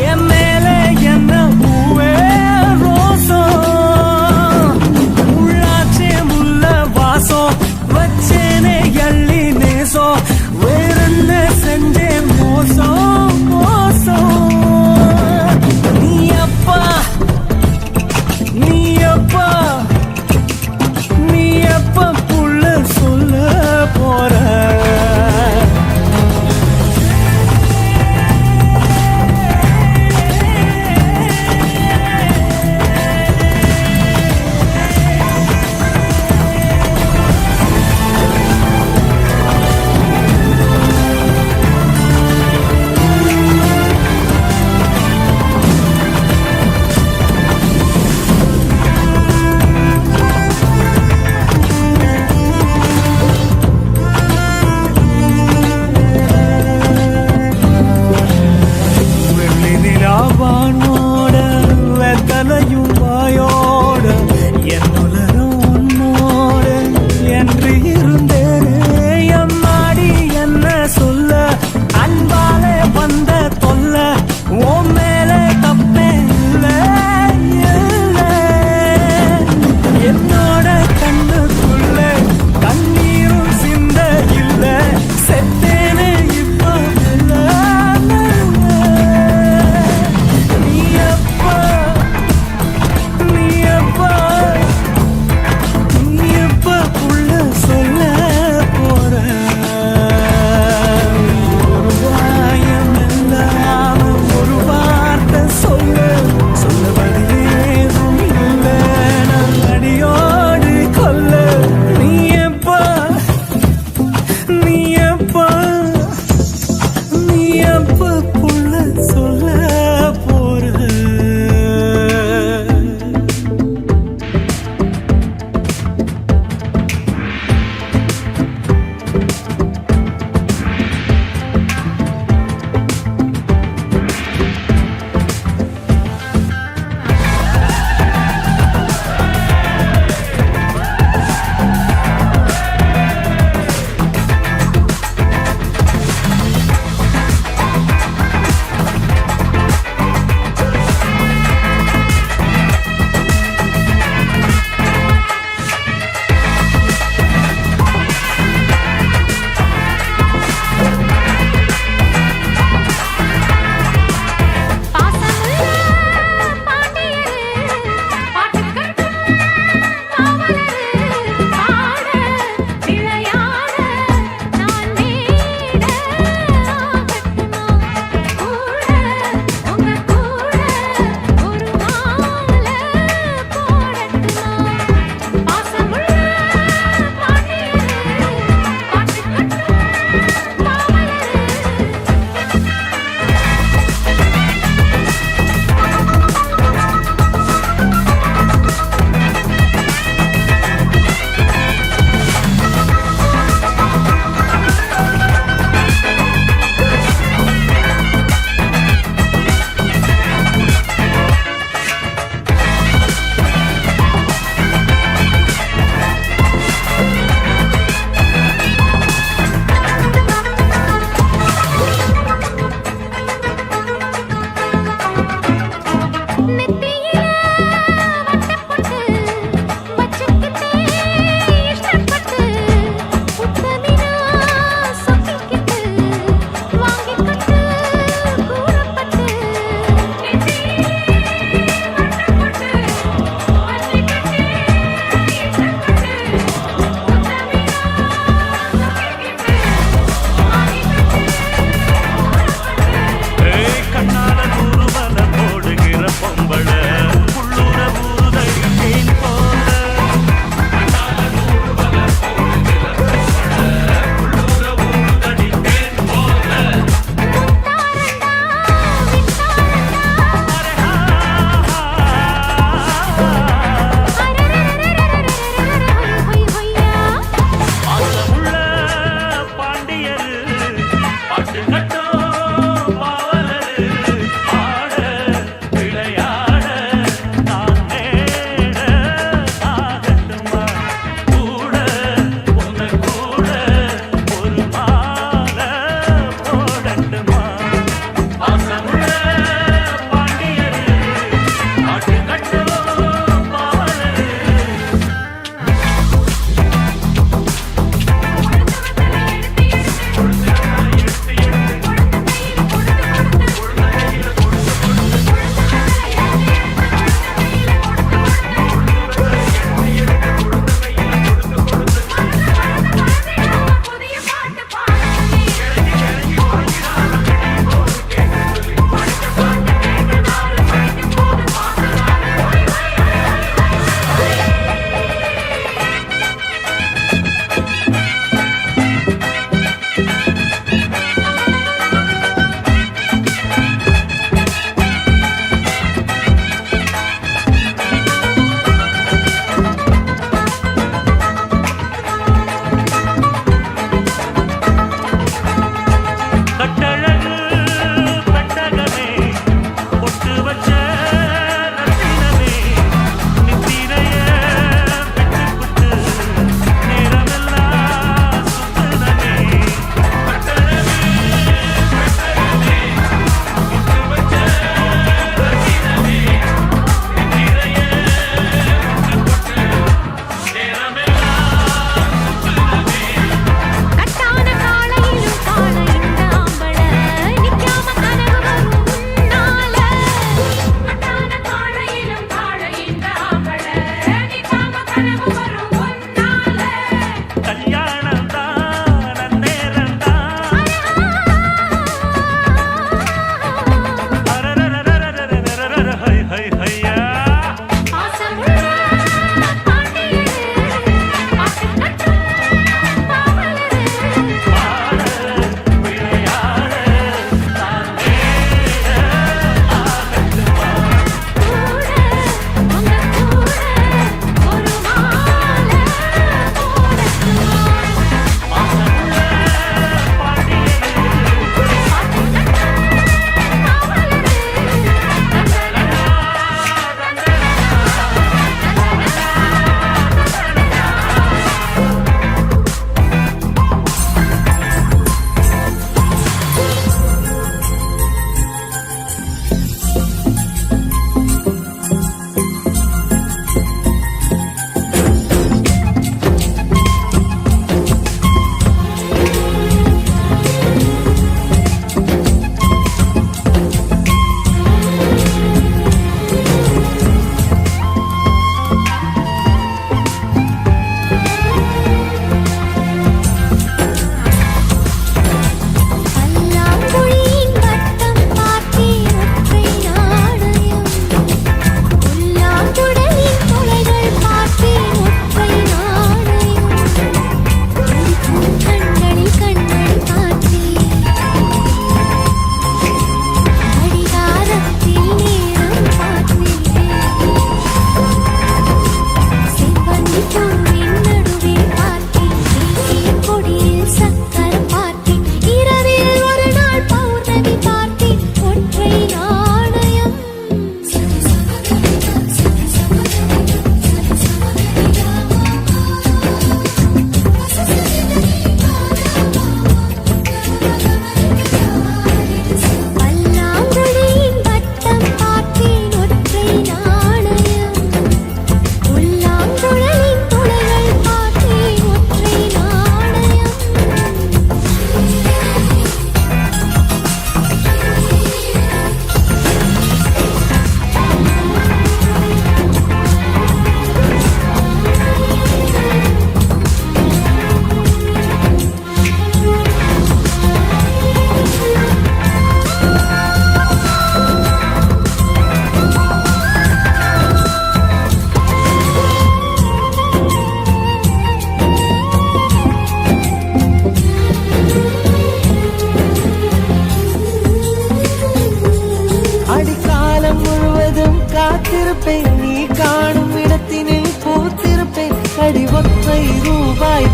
என் மேல என்ன பூவே ரோசம் உள்ளாச்சே முல்ல வாசம் வச்சேனே எள்ளி நேசம் வேறென்ன செஞ்சேன் மோசம் மோசம் நீ அப்பா நீ அப்பா நீ அப்பா புள்ள சொல்ல போற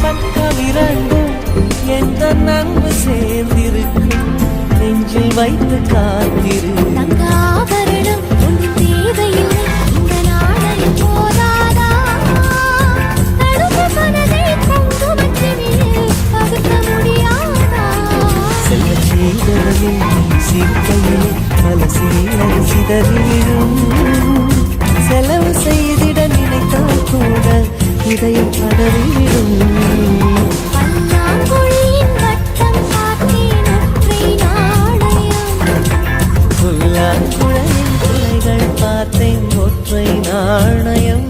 பக்கம் இரண்டும் எந்த நன்மை சேர்ந்திருக்கும் நெஞ்சில் வைத்து காத்திரு தங்காபரணம் ஒன்றும் தேவையில்லை இந்த நாளையும் போதாதா தடுப்பு மனதை குங்குமத்தினில் பகுக்க முடியாதா செல்ல செய்தவனில் சிற்கையிலே பல சீரடி சிதறிடும் செலவு செய்திட நினைத்தால் கூட இதயம் பதறிடும் பல்லாங்குழியின் வட்டம் பார்த்தேன் ஒற்றை நாணயம் புல்லாங்குழலின் துளைகள் பார்த்தேன் ஒற்றை நாணயம்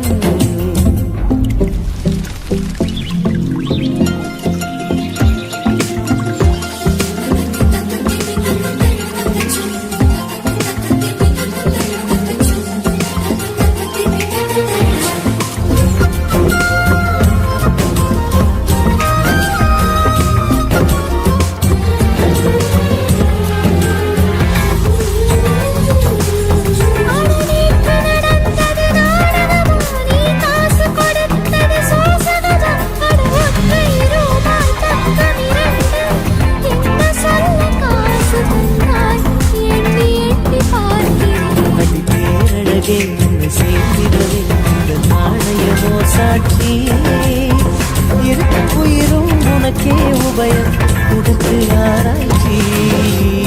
சேர்ந்திடவே இந்த நாணயமோ சாட்சி உயிரும் உனக்கே உபயம் உனக்கு ஆராய்ச்சி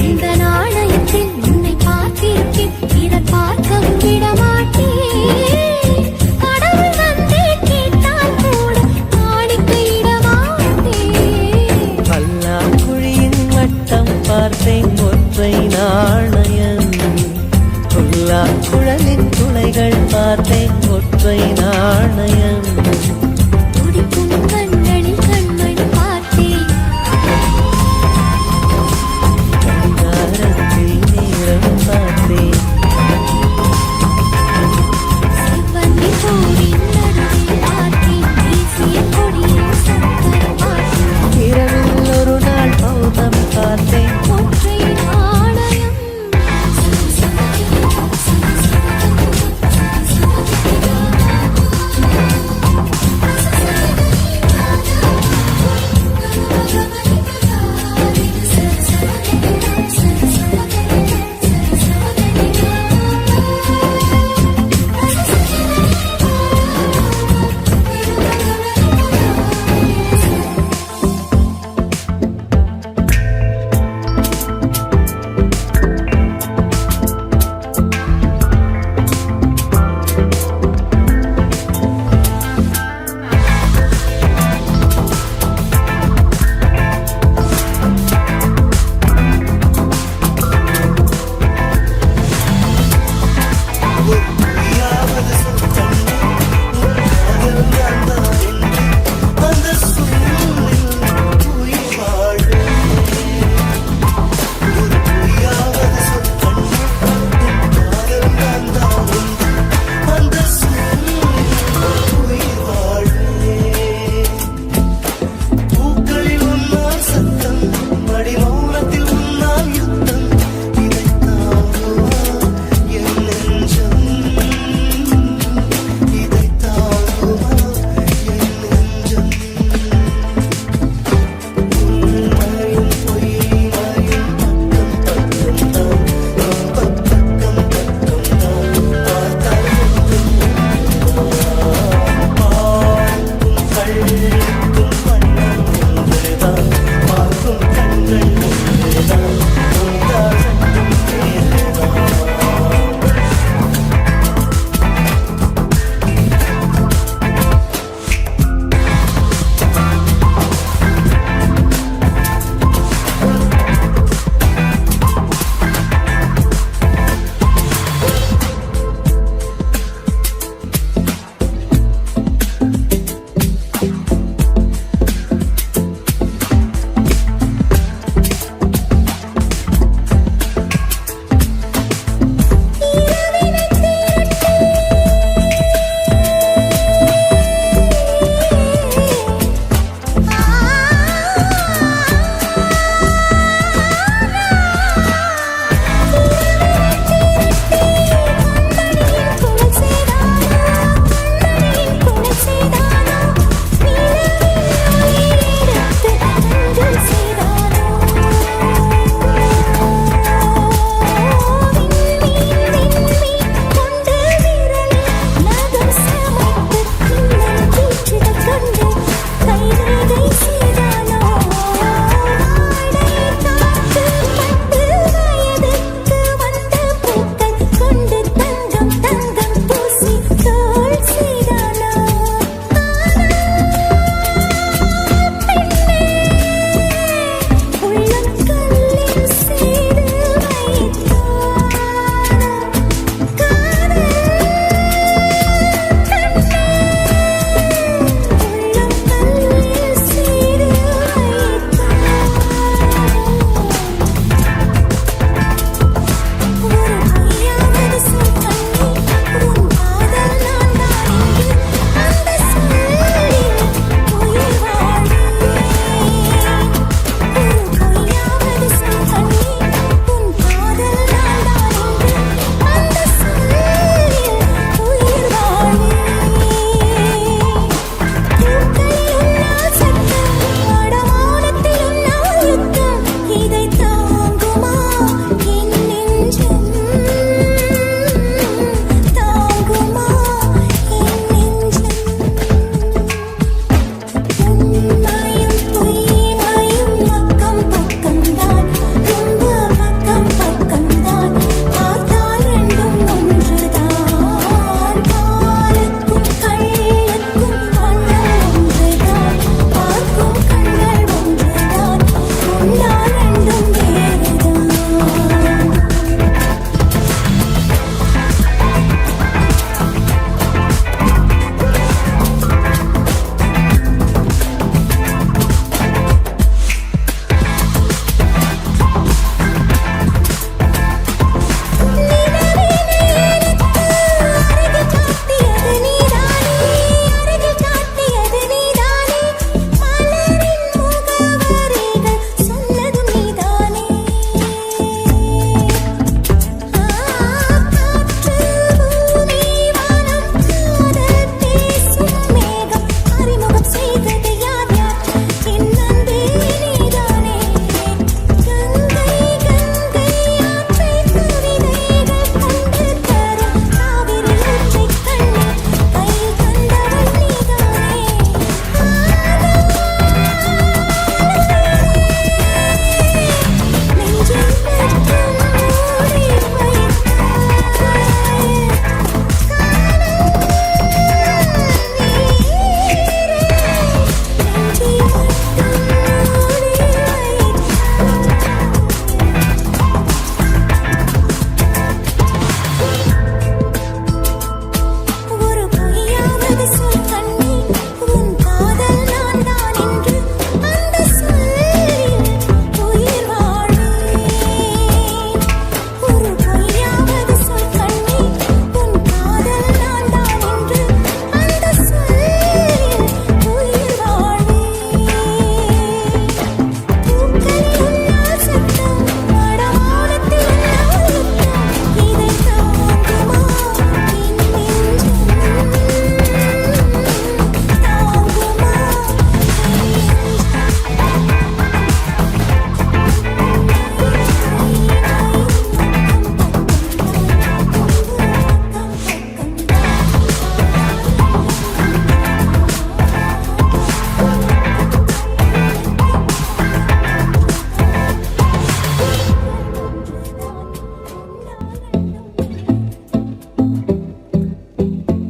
இந்த நாணயத்தில் உன்னை பார்த்திருக்கேன் பிறர் பார்க்கவும் விட மாட்டேன் கடவுள் வந்தே கேட்டால் கூட காணிக்கையிட மாட்டேன் பல்லாங்குழியின் வட்டம் பார்த்தேன் ஒற்றை நாணயம் குழலின் துளைகள் பார்த்தேன் ஒற்றை நாணயம் துடிக்கும் கண்களில் கண்மணி பார்த்தேன்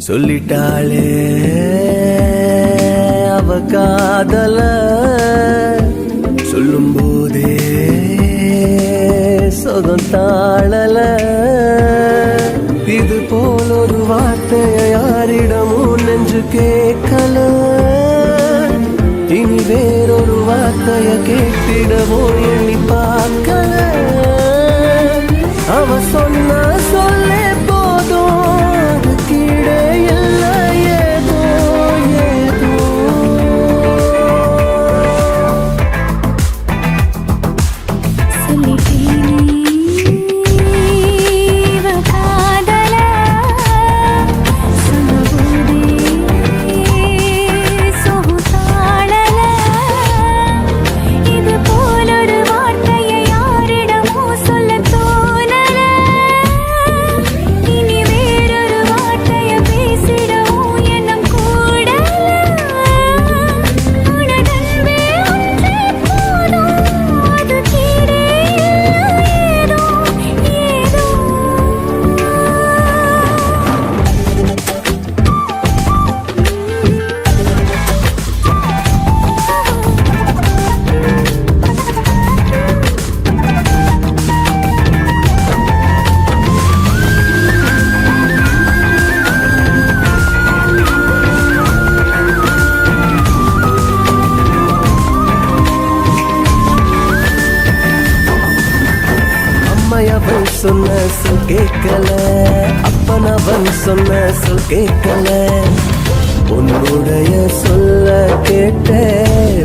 சொல்லிட்டாளே அவ காதல சொல்லும் போதே சொகம் தாழல இது போல் ஒரு வார்த்தைய யாரிடமும் நெஞ்சு கேட்கல இனி வேறொரு வார்த்தைய கேட்டிடவோ எண்ணி பார்க்கல அவ சொன்ன சொல்லே போதும் அது கீழே இல்லை ஏதோ ஏதோ அவன் சொன்ன சொல் கேட்கல அப்பன் அவன் சொன்ன சொல் கேட்கல உன்னுடைய சொல்ல கேட்ட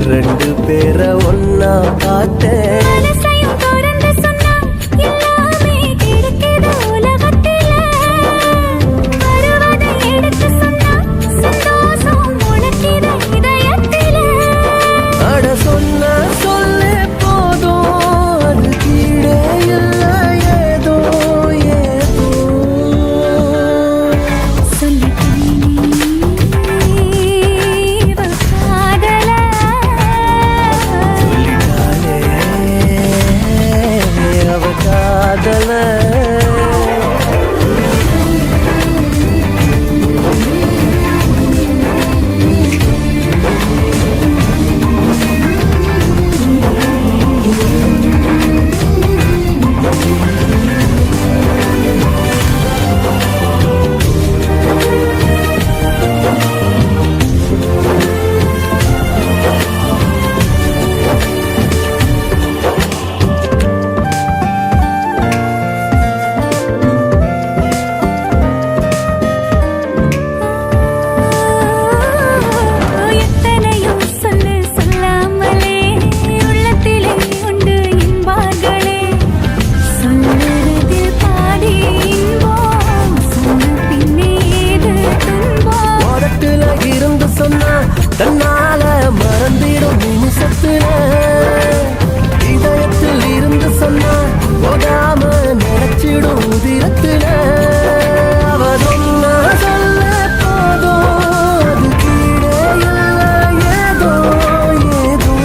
ரெண்டு பேரை ஒன்னா பார்த்தேன் அட சொன்ன சொல்லே போதும் அது கீழே இல்லை ஏதோ ஏதோ சொல்லிட்டாளே அவ காதல தன்னால மறந்திடும் நிமிஷத்துல இதயத்தில் இருந்து சொன்னா போகாம நினைச்சிடும் உதிரத்துல அவ சொன்ன சொல்ல போதும் அது கீழே இல்லை ஏதோ ஏதோ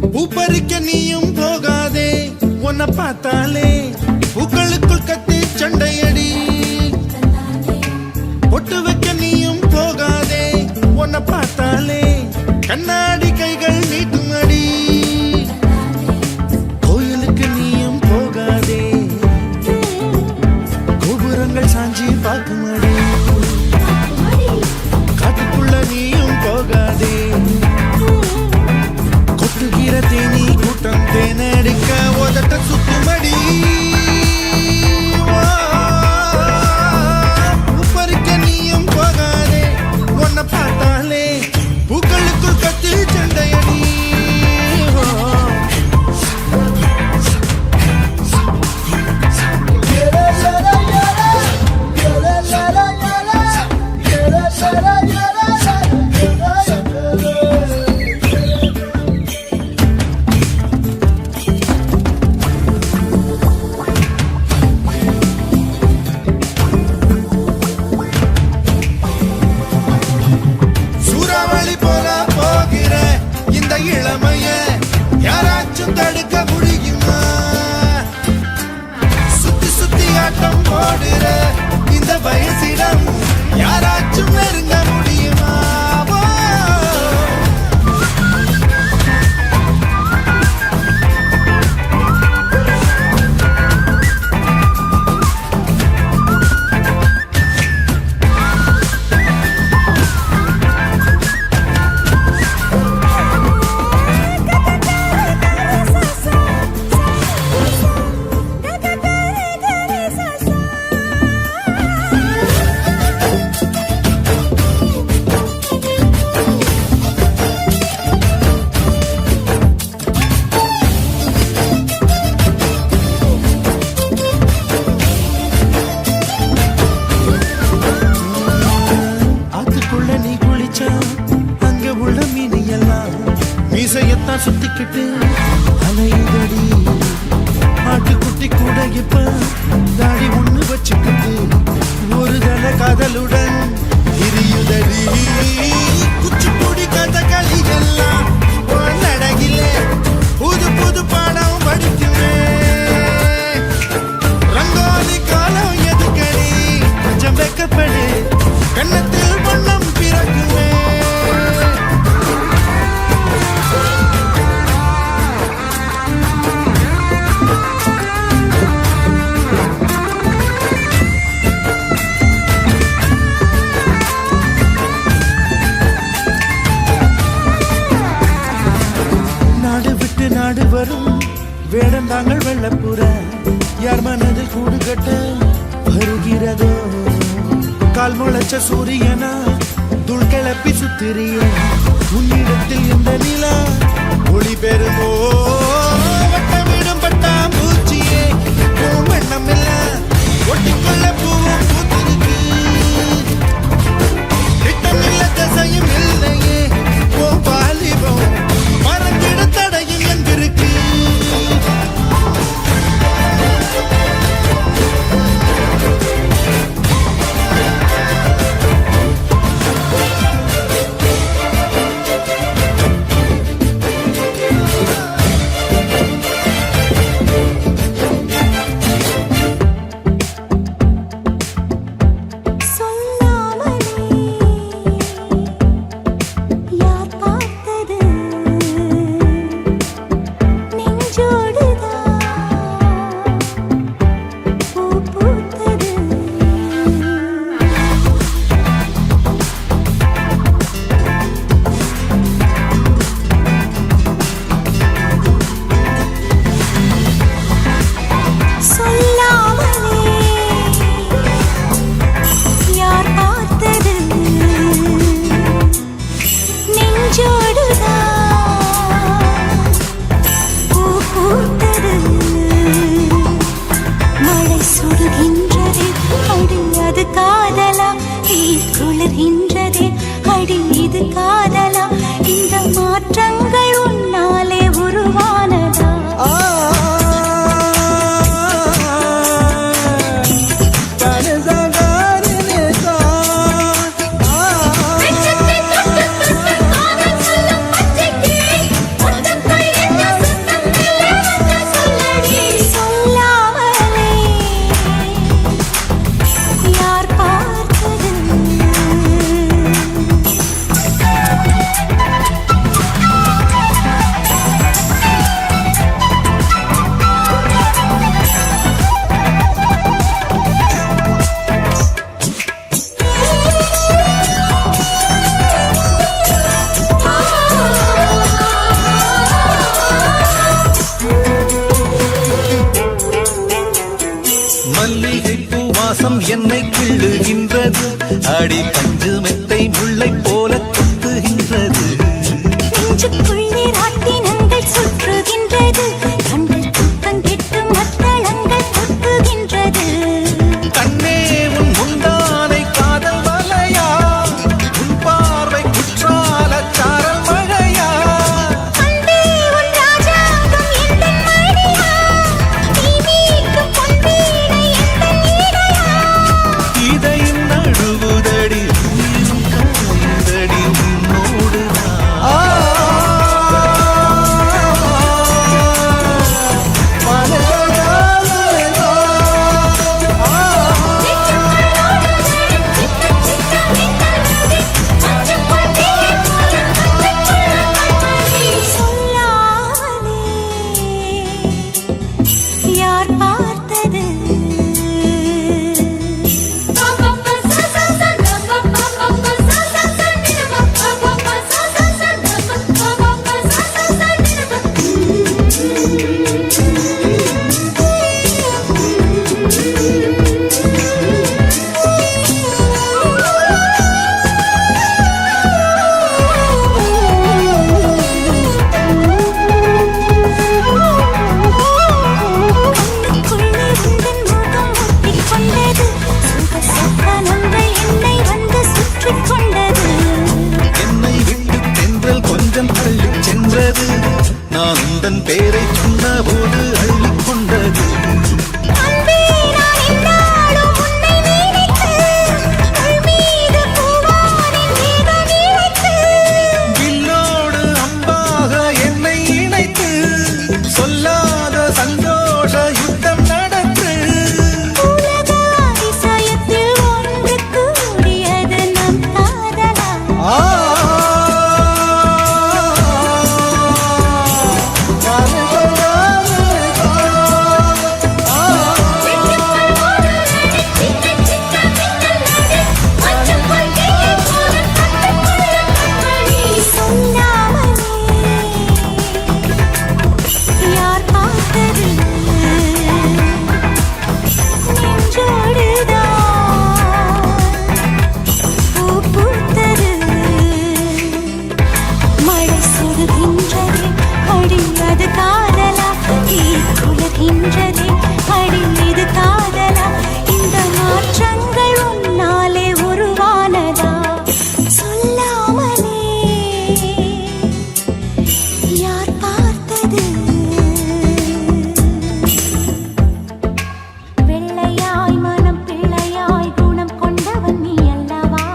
பூப்பறிக்க நீயும் போகாதே உன்னை பார்த்தாலே பூக்களுக்குள் கத்தி சண்டையடி பொட்டு வைக்க நீயும் போகாதே உன்னை பார்த்தாலே கண்ணாடி கைகள் நீட்டும் அடி கோயிலுக்கு நீயும் போகாதே அடிச்சா அங்க உள்ள மீன் எல்லாம் மீசையத்தான் சுத்திக்கிட்டு அலையுதடி. ஆட்டுக்குட்டி கூட இப்ப தாடி ஒண்ணு வச்சுக்கிட்டு ஒரு தல காதலுடன் எரியுதடி. குச்சிப்புடி கதகளி எல்லாம் நடகிலே புது புது பாடம் படிக்குமே. ரங்கோலி காலம் எதுக்கடி கொஞ்சம் வெக்கப்படு, கண்ணத்தில் வண்ணம் பிறக்குமே. நாடு விட்டு நாடு வரும் வேடம் தாங்கள் வெள்ளப்புற யார் மனதில் கூடு கட்ட வருகிறதோ. கால் முளைச்ச சூரியனா துள் கிளப்பி சுத்திரிய உன்னிடத்தில் இந்த நிலா ஒளி பெறுமோ. வட்டமிடும் பட்டாம்பூச்சியே வண்ணம் இல்ல ஒட்டிக்கொள்ள பூவும் பூத்திருக்கு. திட்டமில்ல தசையும் இல்லையே ஓ வாலிபம் மறந்திட தடையும் எங்கிருக்கு. என்னை கிள்ளுகின்றது, அடி பஞ்சு மெத்தை முல்லை போல குத்துகின்றது. நெஞ்சுக்குள்ளே ராட்டினங்கள் சுற்றுகின்றது, கண்கள் தூக்கம் கெட்டு மத்தளங்கள் கொட்டுகின்றது. கண்ணே உன் முந்தானை காதல் வலையா, உன் பார்வை குற்றால சாரல் மழையா. அன்பே உன் ராஜாங்கம் எந்தன் மடியா, நீ மீட்டும் பொன் வீணை எந்தன் இடையா. இதையும் நடுவுதடி உந்தன் பேரை சொன்னபோது அள்ளிக்கொண்டது. அன்பே நான் என்னாலும் உன்னை நினைத்து உள் மீது பூவானின் வேகம் இழைத்து வில்லோடு அம்பாக என்னை இணைத்து சொல்லாத சந்தோஷ யுத்தம் நடத்து. உலக அதிசயத்தில் ஒன்று கூடியது நம் காதலா. யார் பார்த்தது நெஞ்சோடுதான் பூ பூத்தது. மழை சுடுகின்றதே அடி அது காதலா. தீ குளிர்கின்றதே அடி இது காதலா. இந்த மாற்றங்கள் உன்னாலே உருவானதா சொல்லாமலே யார் பார்த்தது. வெள்ளையாய் மனம் பிள்ளையாய் குணம் கொண்டவன் நீ அல்லவா.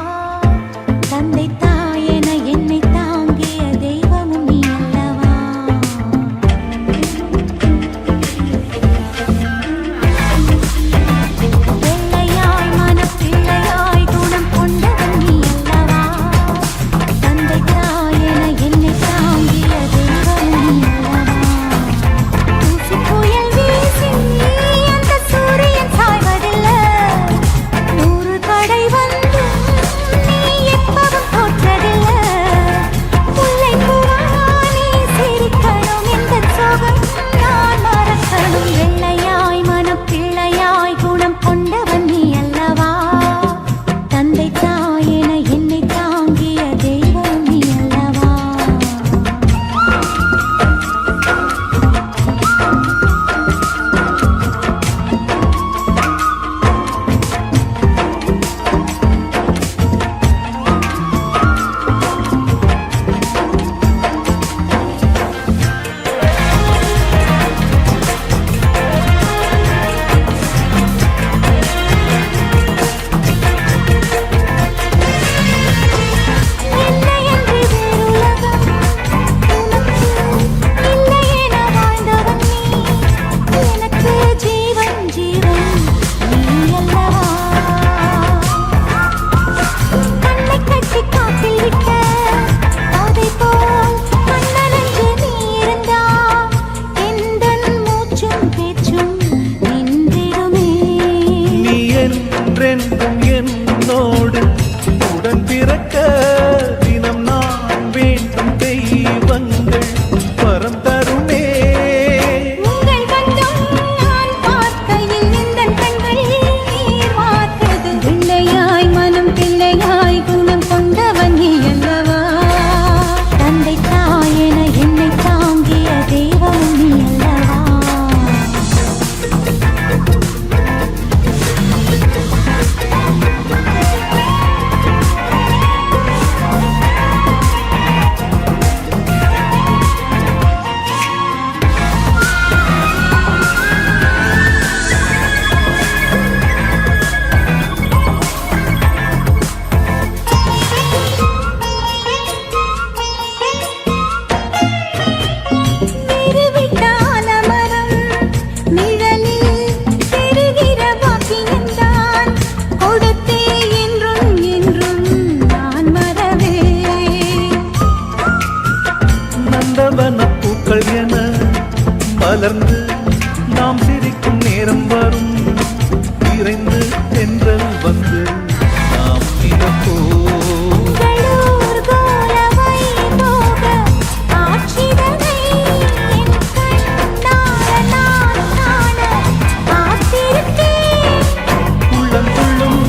தந்தை தாயென என்னை தாங்கிய தெய்வமும் நீ அல்லவா. வெள்ளையாய் மனம் பிள்ளையாய் குணம் கொண்டவன் நீ அல்லவா. தந்தை தாயென என்னை தாங்கிய தெய்வமும் நீ அல்லவா. தூசி புயல் வீசி அந்த சூரியன் சாய்வதில்லை. 100 தடை வந்து நீ எப்பவும் தோற்றதில்லை. முல்லை பூவா நீ சிரிக்கணும் இந்த சோகம் நான் மறக்கணும். வெள்ளையாய் மனம் பிள்ளையாய் குணம் கொண்டவன் நீ அல்லவா. தந்தை தாயென என்னை தாங்கிய தெய்வம் நீ அல்லவா. இல்லை என்று வேறுலகம் உனக்கு இல்லை என வாழ்ந்தவன் நீ. எனக்கு ஜீவன் ஜீவன் நீ அல்லவா. கண்ணை கட்டி காட்டில் விட்ட அதை போல் மன்னனென்று நீ இருந்தால் எந்தன் மூச்சும் பேச்சும் நின்றிடுமே. நீ என்றென்றும் என்னோடு உடன் பிறக்க தினம் நான் வேண்டும் தெய்வங்கள் வரம் தருமே. உங்கள் கண்டம் நான் பார்க்கையில் எந்தன் கண்கள் நீர் வார்த்தது. வெள்ளையாய் மனம் பிள்ளையாய் குணம் கொண்டவன் நீ அல்லவா. தந்தை தாயென என்னை தாங்கிய தெய்வம் நீ அல்லவா. திருவிட்டான மரம் நிழலில் பெறுகிற பாக்கியம்தான் கொடுத்தே என்றும் என்றும் நான் மறவே. நந்தவன பூக்கள் என மலர்ந்து நாம் சிரிக்கும் நேரம் வரும். விரைந்து தென்றல் வந்து நாம் இறப்போம். கடூர் கோலவை போக ஆட்சிதனை என் கண்ணால் நான் காண காத்திருக்கேன். உள்ளம் துள்ளும்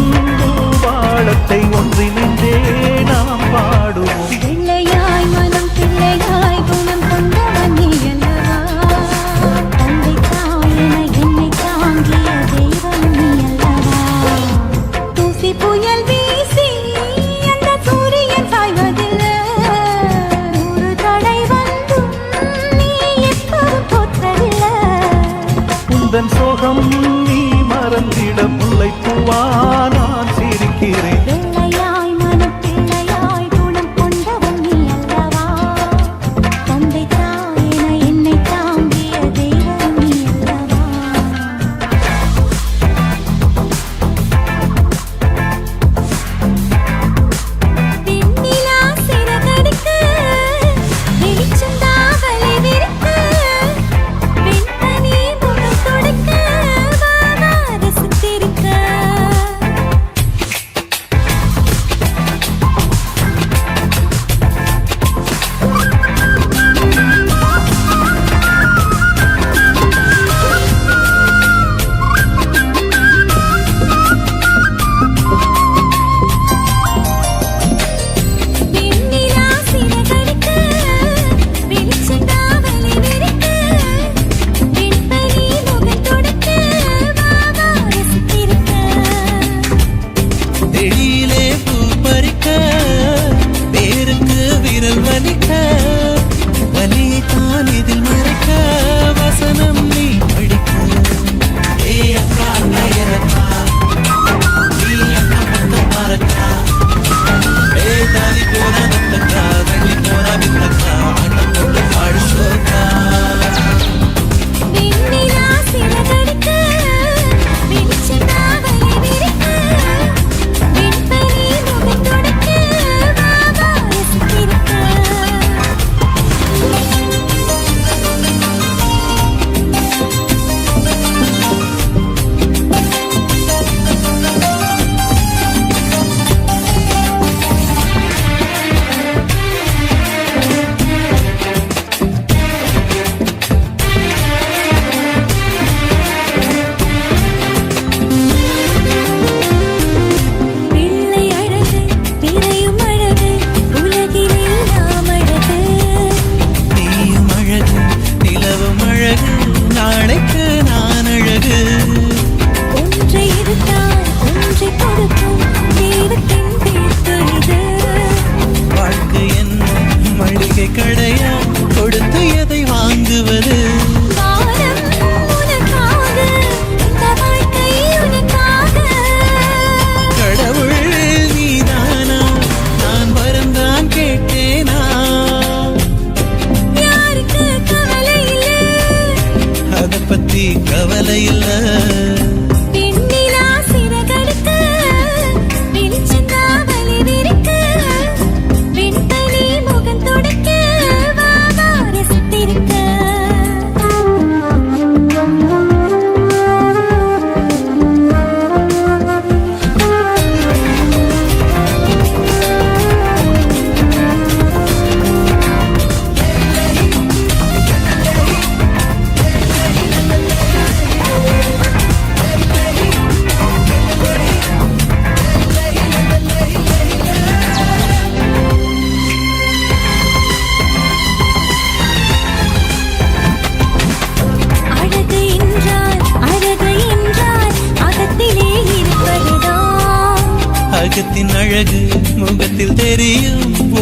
வாழத்தை ஒன்றிணைந்தே நாம் பாடுவோம். வெள்ளையாய் மனம் பிள்ளையாய் குணம் கொண்டவன் நீ அல்லவா. தந்தை தாயென என்னை தாங்கிய தெய்வம் நீ அல்லவா. தூசி புயல் வீசி அந்த சூரியன் சாய்வதில்லை. 100 தடை வந்தும் நீ எப்பவும்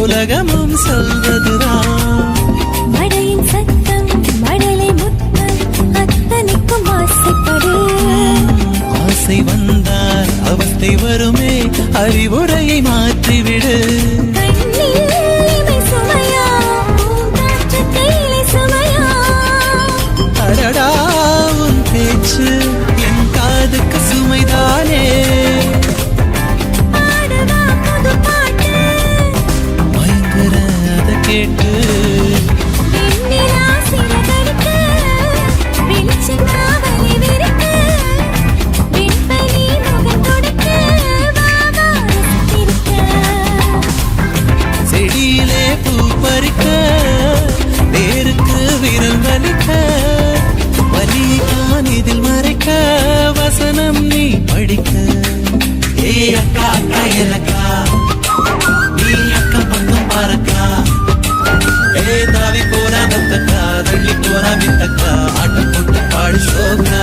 உலகமும் சொல்வதுதான். மழையின் சத்தம் மழலை முத்தம் அத்தனைக்கும் ஆசைப்படு. ஆசை வந்தால் அவஸ்தை வருமே, அறிவுரையை மாற்றிவிடு. கண்ணில் இமை சுமையா பூங்காற்று தேயிலை சுமையா. அடடா உன் பேச்சு என் காதுக்கு சுமைதானே. பாடுவா புது பாட்டு மயங்குற அதை கேட்டு. வெண்ணிலா சிறகடிக்க வெளிச்சம் காவலை விரிக்க வெண்பனி முகம் துடைக்க வாவா ரசித்திருக்க. செடியிலே பூ பறிக்க வேருக்கு விரல் வலிக்க வலிதான் இதில் மறைக்க வசனம் நீ படிக்க. ஏ அக்கா அக்கா எனக்கா நீ அக்கம் பக்கம் பாரக்கா. ஏ தாவி போரா தத்தக்கா தள்ளி போரா வித்தக்கா ஆட்டம் போட்டு பாடு சோகா.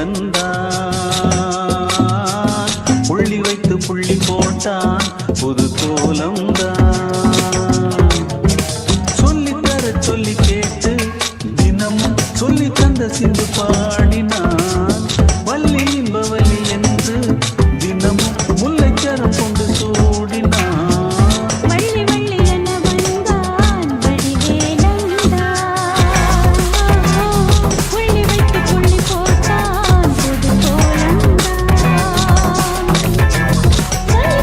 வீரன்தான் புள்ளி வைத்து புள்ளி போட்டான் புது கோலம்தான் சொல்லித்தர சொல்லி கேட்டு தினமும் சொல்லி தந்த சிந்து பாடினான் வள்ளி இன்பவல்லி என்று தினமும் முல்லைச்சரம் கொண்டு சூடினான் வள்ளி வள்ளி என வந்தான் வடிவேலந்தான் புள்ளி வைத்து புள்ளி போட்டான் புது கோலந்தான் சொல்லித்தர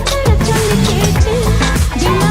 சொல்லி கேட்டு தினமும்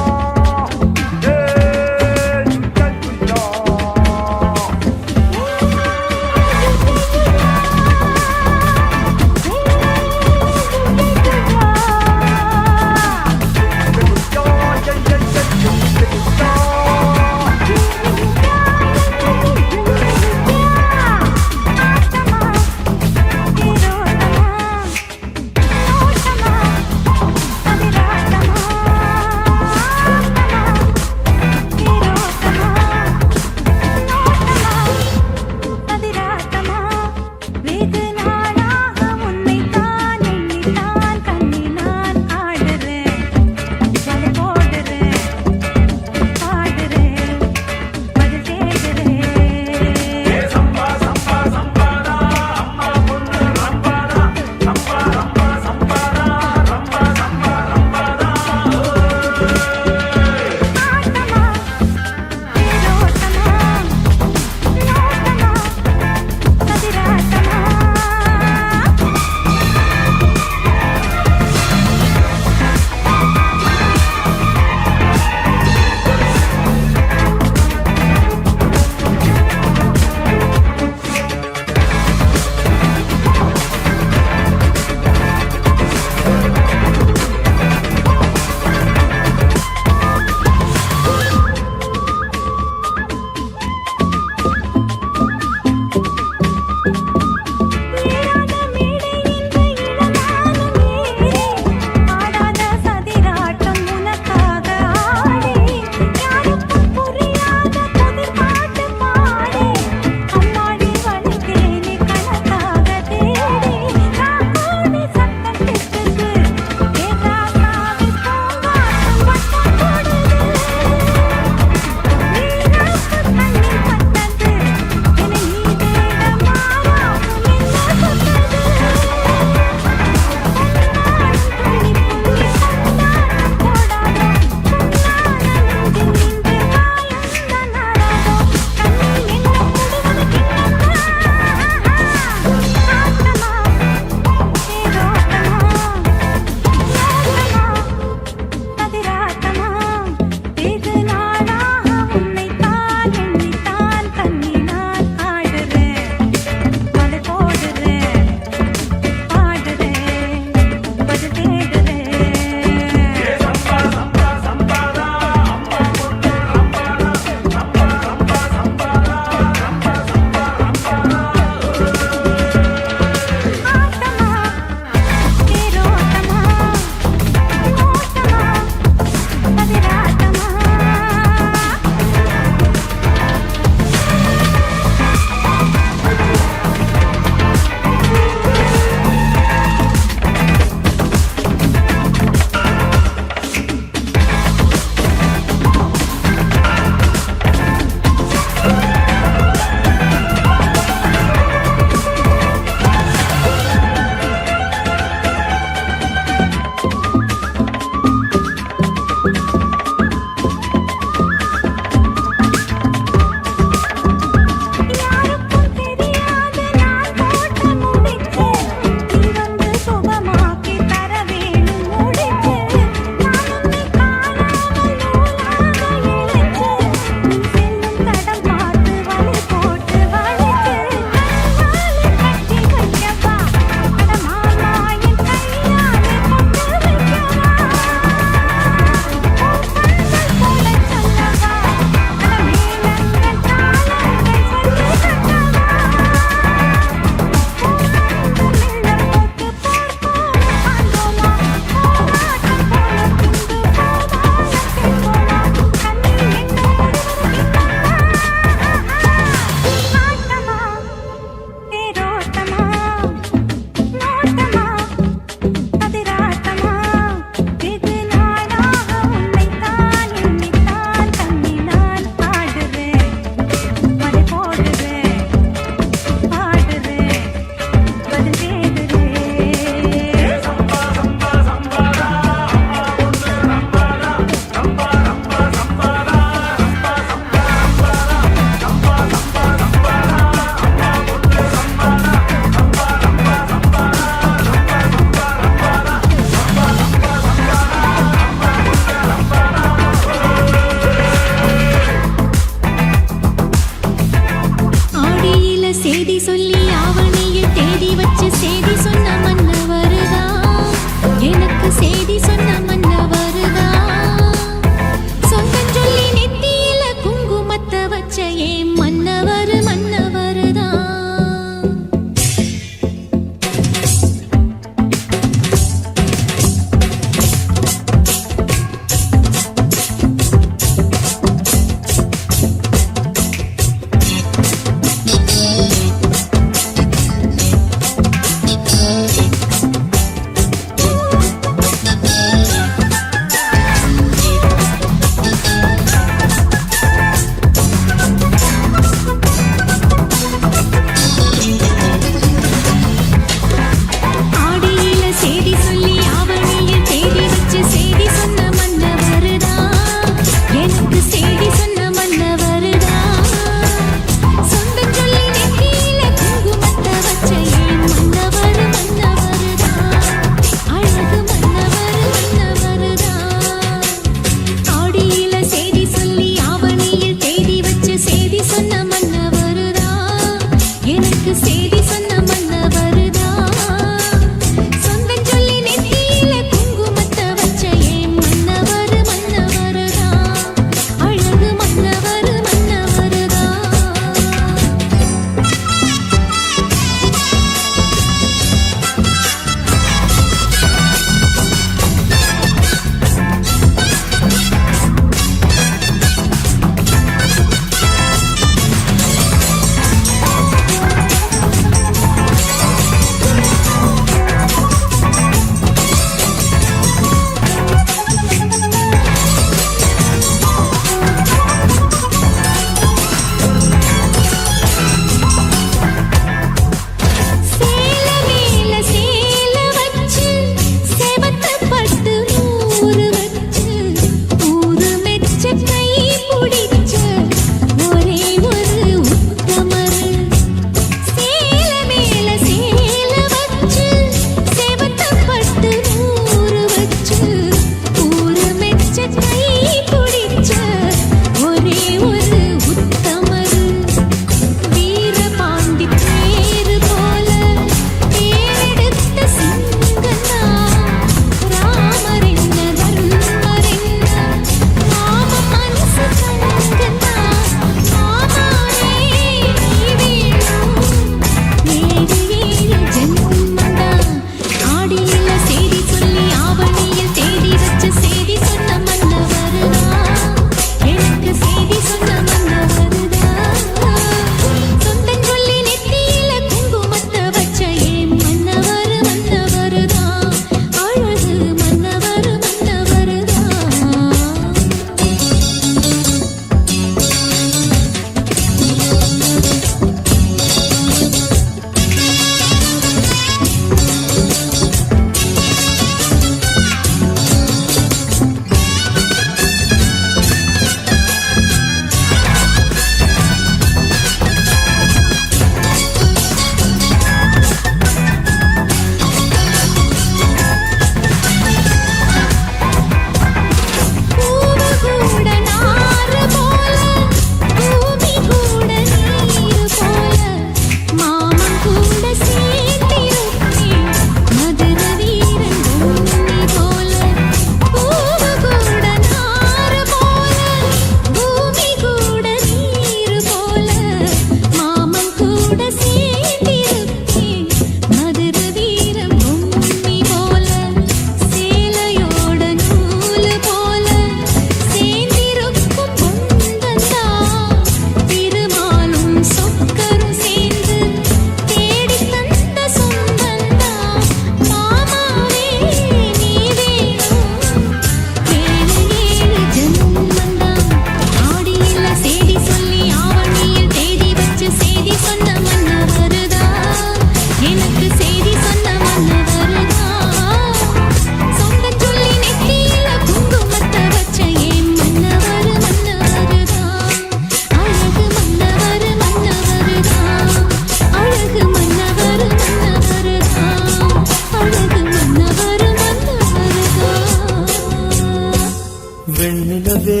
வெண்ணிலவே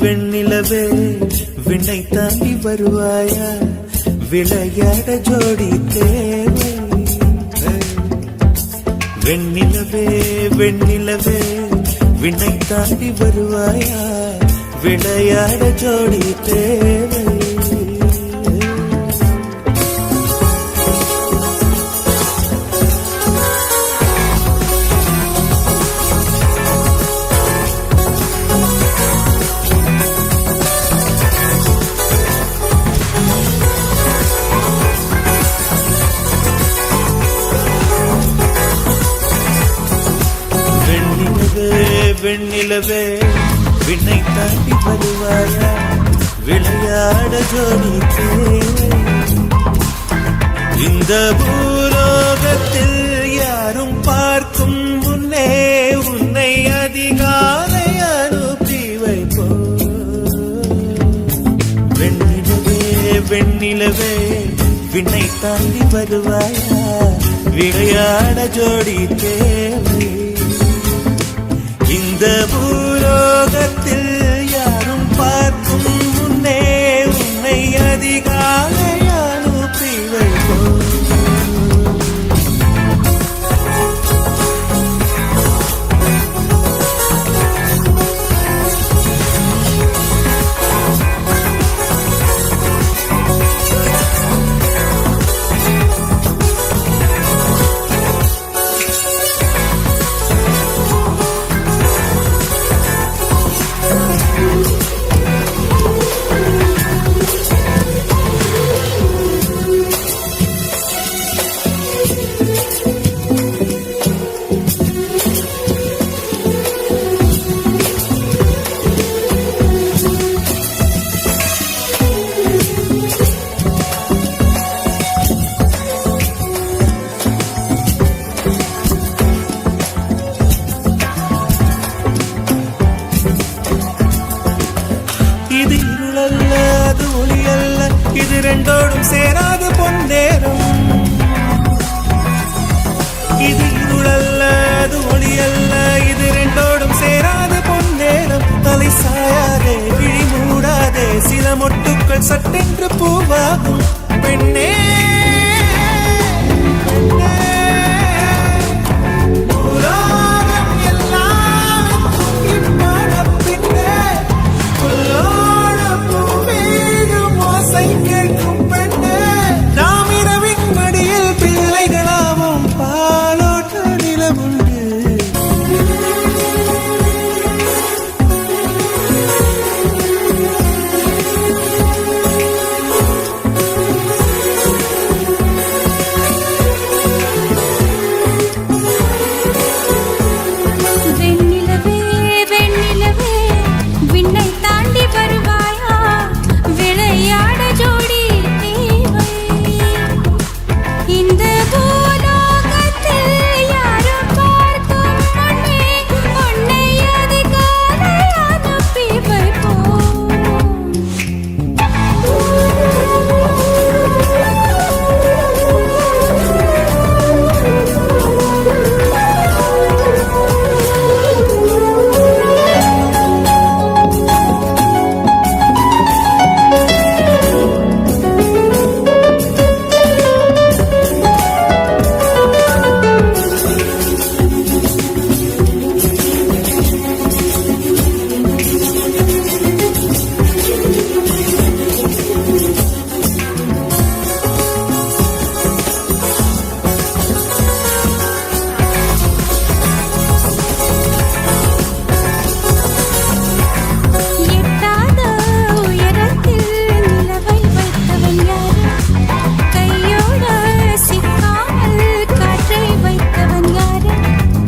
வெண்ணிலவே விண்ணை தாண்டி வருவாயா விளையாட ஜோடி தேவை வெண்ணிலவே வெண்ணிலவே விண்ணை தாண்டி வருவாயா விளையாட ஜோடி தேவை வெண்ணிலவே விண்ணை தாண்டி வருவாயா விளையாட ஜோடி தேவை இந்த பூலோகத்தில் யாரும் பார்க்கும் முன்னே உன்னை அதிகாலை அனுப்பி வைப்போ வெண்ணிலவே வெண்ணிலவே விண்ணை தாண்டி வருவாயா விளையாட ஜோடி தேவை இந்த பூலோகத்தில் யாரும் பார்க்கும் முன்னே உன்னை அதிகாலை அனுப்பி வைப்போம் இது இருளல்ல அது ஒளி அல்ல இது ரெண்டோடும் சேராத பொன்னேரம் இது இருளல்ல அது ஒளி அல்ல இது ரெண்டோடும் சேராத பொன்னேரம் தலை சாயாதே விழி மூடாதே சில மொட்டுக்கள் சட்டென்று பூவாகும் பெண்ணே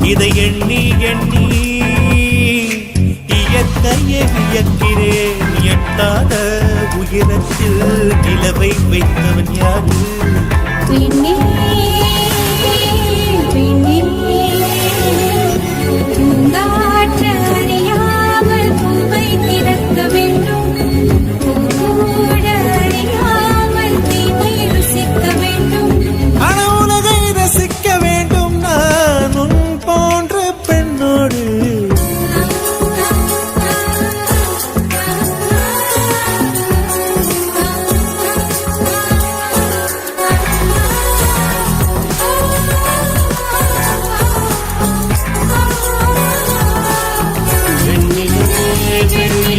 இதை எண்ணி எண்ணி இயற்கையை வியக்கிறேன் எட்டாத உயரத்தில் நிலவை வைத்தவன் யாரு பெண்ணே பெண்ணே பூங்காற்று அறியாமல் பூவை திறக்க வேண்டும் பூக்கூட அறியாமல் தீமை ருசிக்க வேண்டும் உலகை ரசிக்க வேண்டும் நான் உன் போன்ற பெண்ணோடு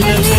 love